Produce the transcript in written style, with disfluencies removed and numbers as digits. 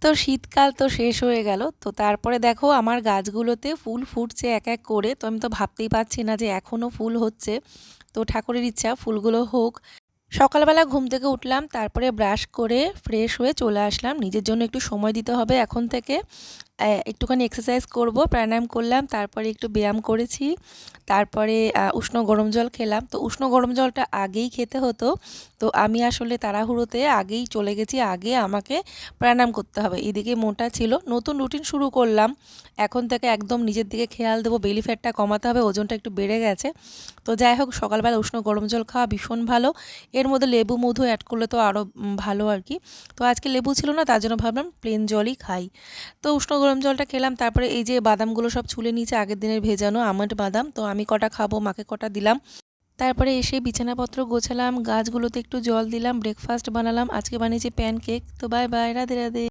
তো শীতকাল তো শেষ হয়ে গেল। তো তারপরে দেখো আমার গাছগুলোতে ফুল ফুটছে এক এক করে। তো আমি তো ভাবতেই পারছি না যে এখনও ফুল হচ্ছে। তো ঠাকুরের ইচ্ছা ফুলগুলো হোক। সকালবেলা ঘুম থেকে উঠলাম, তারপরে ব্রাশ করে ফ্রেশ হয়ে চলে আসলাম। নিজের জন্য একটু সময় দিতে হবে এখন থেকে। একটুখানি এক্সারসাইজ করব, প্রাণায়াম করলাম, তারপরে একটু ব্যায়াম করেছি, তারপরে উষ্ণ গরম জল খেলাম। তো উষ্ণ গরম জলটা আগেই খেতে হতো, তো আমি আসলে তাড়াহুড়োতে আগেই চলে গেছি, আগে আমাকে প্রাণায়াম করতে হবে। এদিকে মোটা ছিল, নতুন রুটিন শুরু করলাম। এখন থেকে একদম নিজের দিকে খেয়াল দেবো, বেলি ফ্যাটটা কমাতে হবে, ওজনটা একটু বেড়ে গেছে। তো যাই হোক, সকালবেলা উষ্ণ গরম জল খাওয়া ভীষণ ভালো। এর মধ্যে লেবু মধু অ্যাড করলে তো আরও ভালো আর কি। তো আজকে লেবু ছিল না, তার জন্য ভাবলাম প্লেন জলই খাই। তো উষ্ণ গরম জলটা খেলাম, তারপরে এই যে বাদামগুলো সব ছুলে নিয়েছে, আগের দিনের ভেজানো আমন্ড বাদাম। তো আমি কটা খাবো, মাকে কটা দিলাম। তারপরে এসে বিছানাপত্র গোছালাম, গাছগুলোতে একটু জল দিলাম, ব্রেকফাস্ট বানালাম। আজকে বানিয়েছি প্যানকেক। তো বাই বাই, রাধে রাধে।